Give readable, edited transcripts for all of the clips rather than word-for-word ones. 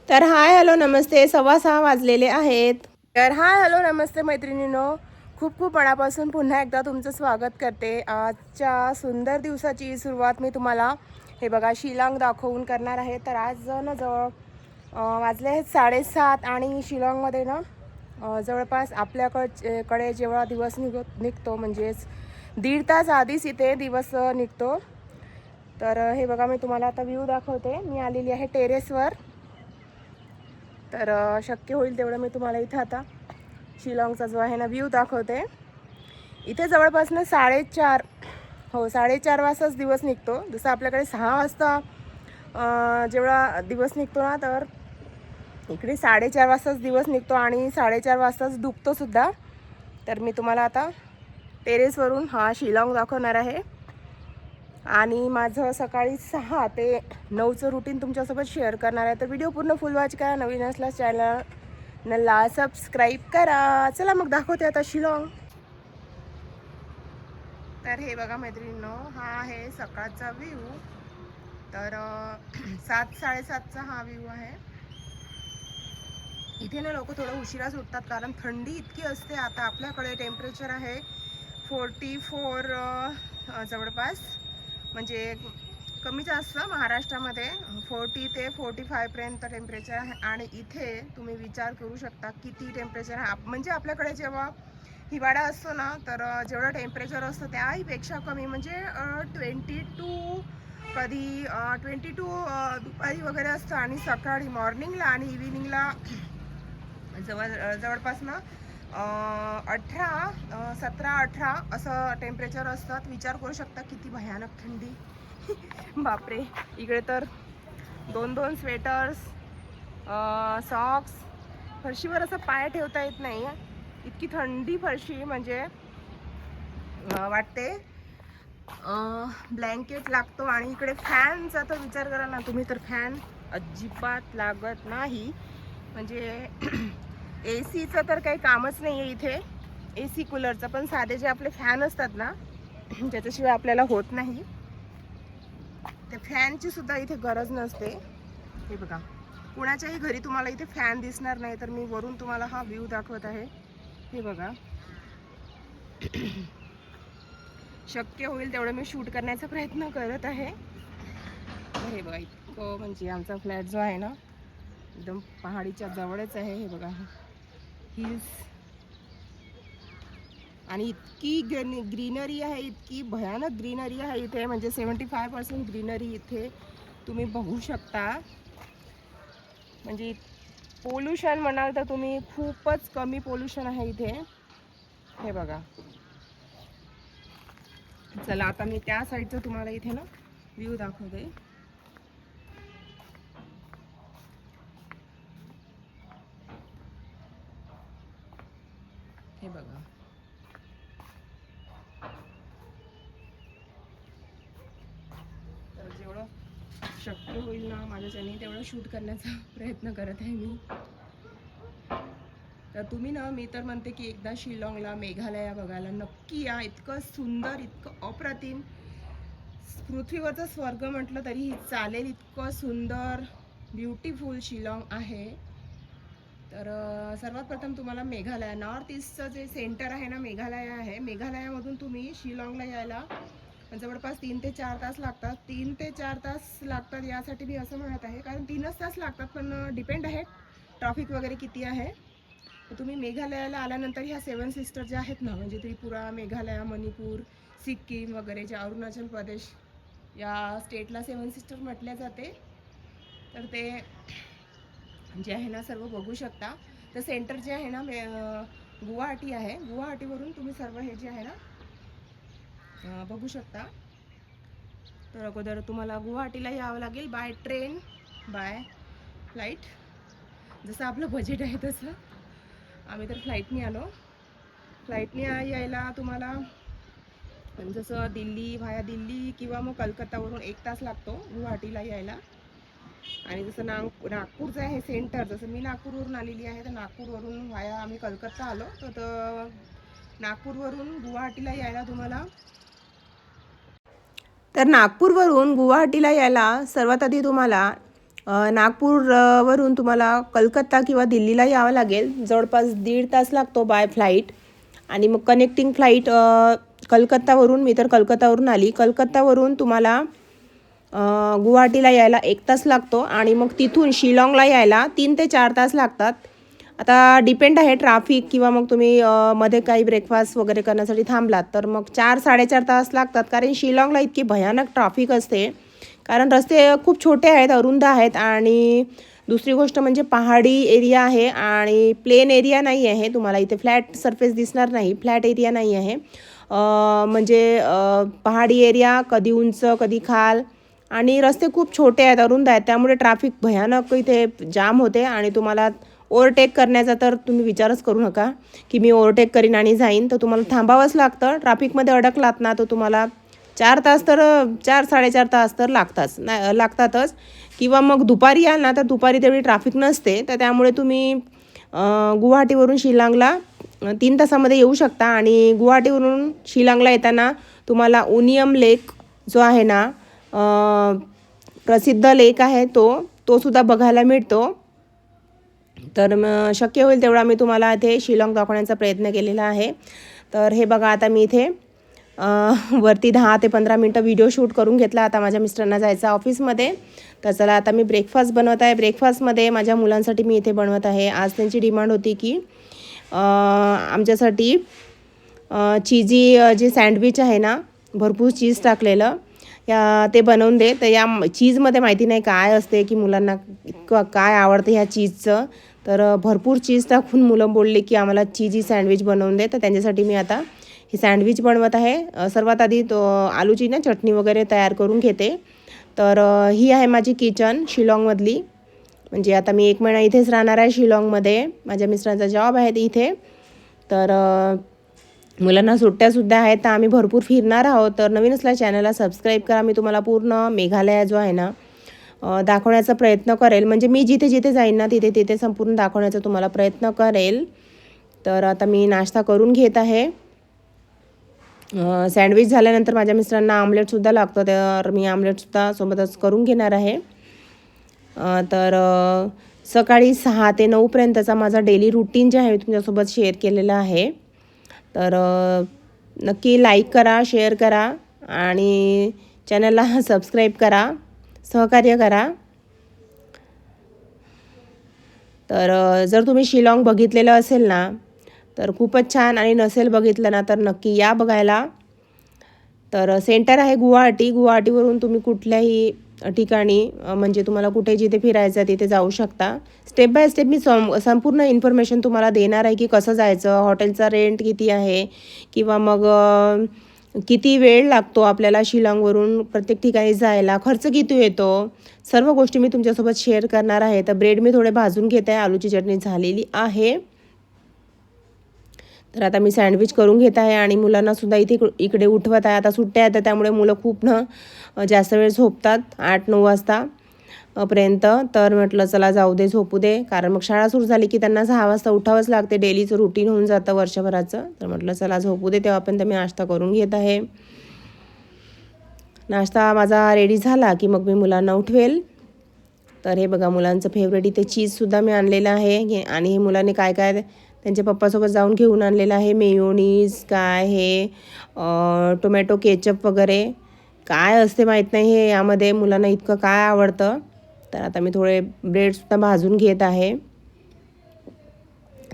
तर hi hello नमस्ते 6:15 वाजलेले आहेत. तर हाय हॅलो नमस्ते मैत्रिणींनो, खूप खूप मनापासून पुन्हा एकदा तुमचं स्वागत करते. आजच्या सुंदर दिवसाची सुरुवात मी तुम्हाला हे बघा शिलाँग दाखवून करणार आहे. तर आज ना जवळ वाजले आहेत 7:30 आणि शिलाँगमध्ये ना जवळपास आपल्याकडे जेव्हा दिवस निघतो म्हणजेच 1.5 तास आधीच इथे दिवस निघतो. तर हे बघा मी तुम्हाला आता व्ह्यू दाखवते. मी आलेली आहे टेरेसवर. तर शक्य होईल तेवढं मी तुम्हाला इथं आता शिलाँगचा जो आहे ना व्ह्यू दाखवते. इथे जवळपासनं 4:30 4:30 वाजताच दिवस निघतो. जसं आपल्याकडे 6 वाजता जेवढा दिवस निघतो ना, तर इकडे 4:30 वाजताच दिवस निघतो आणि 4:30 वाजताच डुबतोसुद्धा. तर मी तुम्हाला आता टेरेसवरून हा शिलाँग दाखवणार आहे आणि माझं सकाळी 6 ते 9चं रुटीन तुमच्यासोबत शेअर करणार आहे. तर व्हिडिओ पूर्ण फुल वॉच करा. नवीन असल्यास चॅनलला सबस्क्राईब करा. चला मग दाखवते आता शिलाँग. तर हे बघा मैत्रिणींनो, हा आहे सकाळचा व्ह्यू. तर 7-7:30चा हा व्ह्यू आहे. इथे ना लोक थोडं उशिराच उठतात कारण थंडी इतकी असते. आता आपल्याकडे टेम्परेचर आहे 44 जवळपास, म्हणजे कमीच असतं महाराष्ट्रामध्ये. 40 ते 45पर्यंत टेम्परेचर आहे आणि इथे तुम्ही विचार करू शकता किती टेम्परेचर आहे. म्हणजे आपल्याकडे जेव्हा हिवाळा असतो ना, तर जेवढं टेम्परेचर असतं त्याहीपेक्षा कमी, म्हणजे 22, कधी 22 दुपारी वगैरे असतं आणि सकाळी मॉर्निंगला आणि इव्हिनिंगला जवळपास ना 17-18 असं टेम्परेचर असतात. विचार करू शकता किती भयानक थंडी. बापरे, इकडे तर 2-2 स्वेटर्स, सॉक्स, फरशीवर असं पाय ठेवता येत नाही, इतकी थंडी फरशी. म्हणजे वाटते ब्लँकेट लागतो. आणि इकडे फॅनचा तर विचार करा ना तुम्ही, तर फॅन अजिबात लागत नाही. म्हणजे एसीचं तर काही कामच नाही आहे इथे, एसी कूलरचं. पण साधे जे आपले फॅन असतात ना, त्याच्याशिवाय आपल्याला होत नाही. त्या फॅनची सुद्धा इथे गरज नसते. हे बघा, कुणाच्याही घरी तुम्हाला इथे फॅन दिसणार नाही. तर मी वरून तुम्हाला हा व्ह्यू दाखवत आहे. हे बघा, शक्य होईल तेवढं मी शूट करण्याचा प्रयत्न करत आहे. हे बघा, इतकं म्हणजे आमचा फ्लॅट जो आहे ना, एकदम पहाडीच्या जवळच आहे. हे बघा, हिल्स आणि इतकी ग्रीनरी आहे, इतकी भयानक ग्रीनरी आहे इथे. म्हणजे 75% ग्रीनरी इथे तुम्ही बघू शकता. म्हणजे पोल्युशन म्हणाल तर तुम्ही खूपच कमी पोल्युशन आहे इथे. हे बघा, चला आता मी त्या साईडचं तुम्हाला इथे ना व्ह्यू दाखवते. हे बघा, तर जेवढं शक्य होईल ना माझ्याच्याने तेवढं शूट करण्याचा प्रयत्न करत आहे मी. तर तुम्ही ना, मी तर म्हणते की एकदा शिलाँगला, मेघालया बघायला नक्की या. इतकं सुंदर, इतकं अप्रतिम, पृथ्वीवरचं स्वर्ग म्हटलं तरी चालेल, इतकं सुंदर ब्युटिफुल शिलाँग आहे. तर सर्वात प्रथम तुम्हाला मेघालय, नॉर्थ ईस्टचं जे सेंटर आहे ना, मेघालय आहे. मेघालयामधून तुम्ही शिलाँगला यायला जवळपास 3 ते 4 तास लागतात. 3 ते 4 तास लागतात यासाठी मी असं म्हणत आहे, कारण 3च तास लागतात, पण डिपेंड आहे ट्रॅफिक वगैरे किती आहे. तर तुम्ही मेघालयाला आल्यानंतर ह्या 7 सिस्टर ज्या आहेत ना, म्हणजे त्रिपुरा, मेघालय, मणिपूर, सिक्कीम वगैरे, जे अरुणाचल प्रदेश या स्टेटला 7 सिस्टर म्हटल्या जाते. तर ते जे आहे ना सर्व बघू शकता. तर सेंटर जे आहे ना गुवाहाटी आहे. गुवाहाटीवरून तुम्ही सर्व हे जे आहे ना बघू शकता. तर अगोदर तुम्हाला गुवाहाटीला यावं लागेल बाय ट्रेन, बाय फ्लाईट, जसं आपलं बजेट आहे तसं. आम्ही तर फ्लाईटने आलो. फ्लाईटने यायला तुम्हाला जसं दिल्ली, व्हाया दिल्ली किंवा मग कलकत्तावरून 1 तास लागतो गुवाहाटीला यायला. आणि जसं नागपूरचं आहे सेंटर, जसं मी नागपूरवरून आलेली आहे, तर नागपूरवरून व्हाया आम्ही कलकत्ता आलो. तर नागपूरवरून गुवाहाटीला यायला तुम्हाला, तर नागपूरवरून गुवाहाटीला यायला सर्वात आधी तुम्हाला नागपूरवरून तुम्हाला कलकत्ता किंवा दिल्लीला यावं लागेल. जवळपास 1.5 तास लागतो बाय फ्लाईट. आणि मग कनेक्टिंग फ्लाईट कलकत्तावरून, मी तर कलकत्तावरून आली. कलकत्तावरून तुम्हाला गुवाहाटीला यायला 1 तास लागतो आणि मग तिथून शिलाँगला यायला 3 ते 4 तास लागतात. आता डिपेंड आहे ट्रॅफिक किंवा मग तुम्ही मध्ये काही ब्रेकफास्ट वगैरे करण्यासाठी थांबलात तर मग 4-4.5 तास लागतात. कारण शिलाँगला इतकी भयानक ट्रॅफिक असते, कारण रस्ते खूप छोटे आहेत, अरुंद आहेत. आणि दुसरी गोष्ट म्हणजे पहाडी एरिया आहे आणि प्लेन एरिया नाही आहे. तुम्हाला इथे फ्लॅट सरफेस दिसणार नाही, फ्लॅट एरिया नाही आहे. म्हणजे पहाडी एरिया, कधी उंच कधी खाल, आणि रस्ते खूप छोटे आहेत, अरुंद आहेत. त्यामुळे ट्रॅफिक भयानक इथे जाम होते. आणि तुम्हाला ओव्हरटेक करण्याचा तर तुम्ही विचारच करू नका की मी ओव्हरटेक करीन आणि जाईन. तर तुम्हाला थांबावंच लागतं. ट्रॅफिकमध्ये अडकलात ना तर तुम्हाला 4 तास तर 4-4.5 तास तर लागतातच. किंवा मग दुपारी याल ना तर दुपारी तेवढी ट्रॅफिक नसते. तर त्यामुळे तुम्ही गुवाहाटीवरून शिलाँगला 3 तासामध्ये येऊ शकता. आणि गुवाहाटीवरून शिलाँगला येताना तुम्हाला उनियम लेक जो आहे ना, प्रसिद्ध लेक आहे, तो सुद्धा बघायला मिळतो. तर मग शक्य होईल तेवढा मी तुम्हाला इथे शिलाँग दाखवण्याचा प्रयत्न केलेला आहे. तर हे बघा, आता मी इथे वरती 10 ते 15 मिनटं व्हिडिओ शूट करून घेतला. आता माझ्या मिस्टरांना जायचं ऑफिसमध्ये. तर चला, आता मी ब्रेकफास्ट बनवत आहे. ब्रेकफास्टमध्ये माझ्या मुलांसाठी मी इथे बनवत आहे. आज त्यांची डिमांड होती की आमच्यासाठी चीजी जे सँडविच आहे ना, भरपूर चीज टाकलेलं, ते बनवून दे. तर या चीजमध्ये माहिती नाही काय असते की मुलांना इतकं काय आवडतं ह्या चीजचं. तर भरपूर चीज टाकून मुलं बोलले की आम्हाला चीजी सँडविच बनवून दे. तर त्यांच्यासाठी मी आता हे सँडविच बनवत आहे. सर्वात आधी आलूची ना चटणी वगैरे तयार करून घेते. तर ही आहे माझी किचन शिलाँगमधली. म्हणजे आता मी 1 महिना इथेच राहणार आहे शिलाँगमध्ये. माझ्या मिस्टरांचा जॉब आहे इथे. तर मुलांना सुट्ट्यासुद्धा आहेत, तर आम्ही भरपूर फिरणार आहोत. तर नवीन असल्या चॅनलला सबस्क्राईब करा. मी तुम्हाला पूर्ण मेघालय जो आहे ना दाखवण्याचा प्रयत्न करेल. म्हणजे मी जिथे जिथे जाईन ना तिथे तिथे संपूर्ण दाखवण्याचा तुम्हाला प्रयत्न करेल. तर आता मी नाश्ता करून घेत आहे. सँडविच झाल्यानंतर माझ्या मिस्टरांना आमलेटसुद्धा लागतं, तर मी आमलेटसुद्धा सोबतच करून घेणार आहे. तर सकाळी 6 ते 9पर्यंतचा माझा डेली रुटीन जे आहे मी तुमच्यासोबत शेअर केलेलं आहे. तर नक्की लाईक करा, शेअर करा आणि चॅनलला सबस्क्राईब करा, सहकार्य करा. तर जर तुम्ही शिलाँग बघितलेलं असेल ना तर खूपच छान, आणि नसेल बघितलं ना तर नक्की या बघायला. तर सेंटर आहे गुवाहाटी. गुवाहाटीवरून तुम्ही कुठल्याही ठिकाणी म्हणजे तुम्हाला कुठे जिथे फिरायचं आहे तिथे जाऊ शकता. स्टेप बाय स्टेप मी संपूर्ण इन्फॉर्मेशन तुम्हाला देणार आहे की कसं जायचं, हॉटेलचा रेंट किती आहे, किंवा मग किती वेळ लागतो आपल्याला शिलाँगवरून प्रत्येक ठिकाणी जायला, खर्च किती येतो, सर्व गोष्टी मी तुमच्यासोबत शेअर करणार आहे. तर ब्रेड मी थोडे भाजून घेते आहे. आलूची चटणी झालेली आहे. तर आता मी सँडविच करून घेत आहे आणि मुलांनासुद्धा इकडे उठवत आहे. आता सुट्ट्या आहेत त्यामुळे मुलं खूप जास्त वेळ झोपतात, 8-9 वाजता पर्यंत. तर म्हटलं चला जाऊ दे, झोपू दे, कारण मग शाळा सुरू झाली की त्यांना 6 वाजता उठावंच लागते. डेलीचं रुटीन होऊन जातं वर्षभराचं. तर म्हटलं चला झोपू दे, तेव्हापर्यंत मी नाश्ता करून घेत आहे. नाश्ता माझा रेडी झाला की मग मी मुलांना उठवेल. तर हे बघा, मुलांचं फेवरेट इथे चीजसुद्धा मी आणलेलं आहे. आणि हे मुलांनी काय काय त्यांच्या पप्पासोबत जाऊन घेऊन आणलेलं आहे. मेयोनीज काय हे टोमॅटो केचप वगैरे काय असते माहीत नाही, हे यामध्ये मुलांना इतकं काय आवडतं. तर आता मी थोडे ब्रेडसुद्धा भाजून घेत आहे.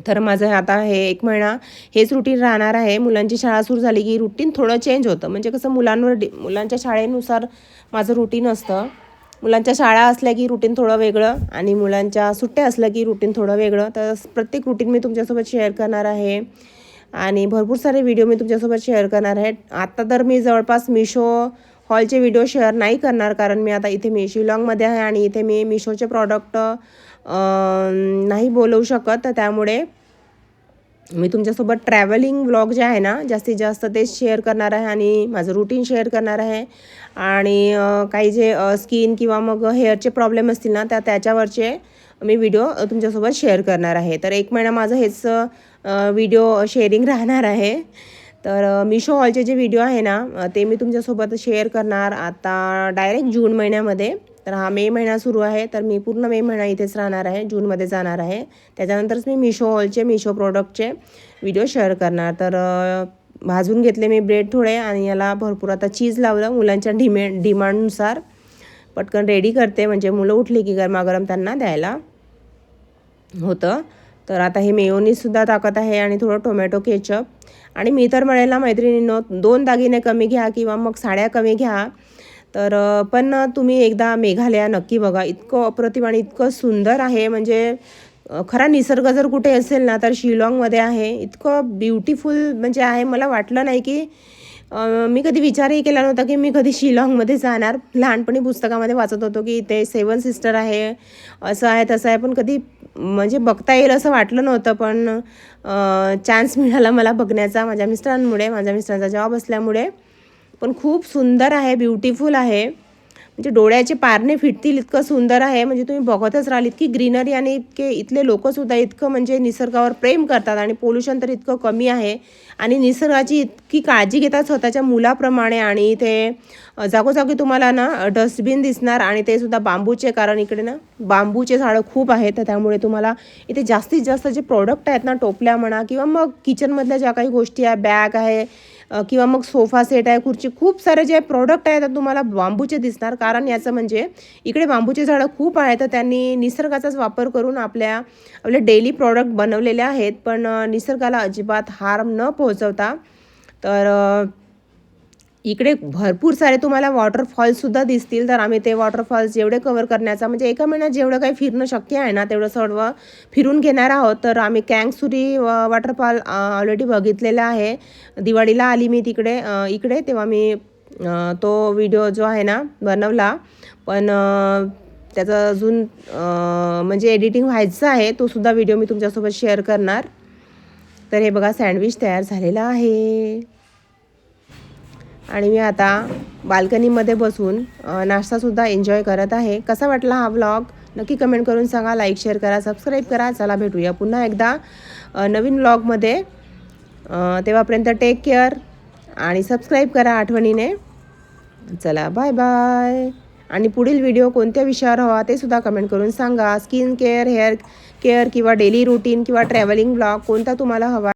तर माझं आता हे 1 महिना हेच रुटीन राहणार आहे. मुलांची शाळा सुरू झाली की रुटीन थोडं चेंज होतं. म्हणजे कसं मुलांच्या शाळेनुसार माझं रुटीन असतं. मुलांच्या शाळा असल्या की रुटीन थोडं वेगळं, आणि मुलांच्या सुट्ट्या असल्या की रुटीन थोडं वेगळं. तर प्रत्येक रुटीन मी तुमच्यासोबत शेअर करणार आहे आणि भरपूर सारे व्हिडिओ मी तुमच्यासोबत शेअर करणार आहे. आत्ता तर मी जवळपास मिशो हॉलचे व्हिडिओ शेअर नाही करणार, कारण मी आता इथे शिलाँगमध्ये आहे आणि इथे मी मिशोचे प्रॉडक्ट नाही बोलवू शकत. तर त्यामुळे मी तुमच्यासोबत ट्रॅव्हलिंग व्लॉग जे आहे ना जास्तीत जास्त तेच शेअर करणार आहे आणि माझं रुटीन शेअर करणार आहे. आणि काही जे स्किन किंवा मग हेअरचे प्रॉब्लेम असतील ना त्याच्यावरचे मी व्हिडिओ तुमच्यासोबत शेअर करणार आहे. तर 1 महिना माझं हेच व्हिडिओ शेअरिंग राहणार आहे. तर मिशो हॉलचे जे व्हिडिओ आहे ना ते मी तुमच्यासोबत शेअर करणार आता डायरेक्ट जून महिन्यामध्ये. तर हा मे महिना सुरू आहे, तर मी पूर्ण मे महिना इथेच राहणार आहे, जूनमध्ये जाणार आहे. त्याच्यानंतरच मी मिशो प्रोडक्टचे व्हिडिओ शेअर करणार. तर भाजून घेतले मी ब्रेड थोडे आणि याला भरपूर आता चीज लावलं मुलांच्या डिमांडनुसार. पटकन रेडी करते, म्हणजे मुलं उठली की गरमागरम त्यांना द्यायला होतं. तर आता हे मेयोनीजसुद्धा टाकत आहे आणि थोडं टोमॅटो केचप. आणि मी तर म्हणेल ना मैत्रिणींनो, 2 दागिने कमी घ्या किंवा मग साड्या कमी घ्या. तर पण तुम्ही एकदा मेघालय नक्की बघा. इतकं अप्रतिम आणि इतकं सुंदर आहे, म्हणजे खरा निसर्ग जर कुठे असेल ना तर शिलाँगमध्ये आहे. इतकं ब्युटिफुल म्हणजे आहे. मला वाटलं नाही की मी कधी विचारही केला नव्हता की मी कधी शिलाँगमध्ये जाणार. लहानपणी पुस्तकामध्ये वाचत होतो की इथे 7 सिस्टर आहे, असं आहे तसं आहे, पण कधी म्हणजे बघता येईल असं वाटलं नव्हतं. पण चान्स मिळाला मला बघण्याचा माझ्या मिस्टरांचा जॉब असल्यामुळे. पण खूप सुंदर आहे, ब्युटिफुल आहे, म्हणजे डोळ्याचे पारणे फिटतील इतकं सुंदर आहे. म्हणजे तुम्ही बघतच राहाल. इतकी ग्रीनरी आणि इथले लोकंसुद्धा इतकं म्हणजे निसर्गावर प्रेम करतात आणि पोल्युशन तर इतकं कमी आहे आणि निसर्गाची इतकी काळजी घेतात स्वतःच्या मुलाप्रमाणे. आणि ते जागोजागी तुम्हाला ना डस्टबिन दिसणार आणि ते सुद्धा बांबूचे, कारण इकडे ना बांबूचे झाडं खूप आहेत. तर त्यामुळे तुम्हाला इथे जास्तीत जास्त जे प्रोडक्ट आहेत ना, टोपल्या म्हणा किंवा मग किचनमधल्या ज्या काही गोष्टी आहे, बॅग आहे किंवा मग सोफा सेट आहे, खुर्ची, खूप सारे जे प्रोडक्ट आहेत तर तुम्हाला बांबूचे दिसणार. कारण याचं म्हणजे इकडे बांबूचे झाडं खूप आहेत, तर त्यांनी निसर्गाचाच वापर करून आपले डेली प्रॉडक्ट बनवलेले आहेत, पण निसर्गाला अजिबात हार्म न पोहोचवता. तर इकडे भरपूर सारे तुम्हाला वॉटरफॉल्ससुद्धा दिसतील. तर आम्ही ते वॉटरफॉल्स जेवढे कव्हर करण्याचा, म्हणजे एका महिन्यात जेवढं काही फिरणं शक्य आहे ना तेवढं सर्व फिरून घेणार आहोत. तर आम्ही कँगसुरी वॉटरफॉल ऑलरेडी बघितलेला आहे. दिवाळीला आली मी इकडे, तेव्हा मी तो व्हिडिओ जो आहे ना बनवला, पण त्याचं अजून म्हणजे एडिटिंग व्हायचं आहे. तो सुद्धा व्हिडिओ मी तुमच्यासोबत शेअर करणार. तर हे बघा, सँडविच तयार झालेला आहे आणि मी आता बाल्कनीमध्ये बसून नाश्तासुद्धा एन्जॉय करत आहे. कसा वाटला हा व्लॉग नक्की कमेंट करून सांगा. लाईक, शेअर करा, सबस्क्राईब करा. चला भेटूया पुन्हा एकदा नवीन व्लॉगमध्ये. तेव्हापर्यंत टेक केअर आणि सबस्क्राईब करा आठवणीने. चला, बाय बाय. आणि पुढील व्हिडिओ कोणत्या विषयावर हवा ते सुद्धा कमेंट करून सांगा. स्किन केअर, हेअर केअर किंवा डेली रुटीन किंवा ट्रॅव्हलिंग व्लॉग कोणता तुम्हाला हवा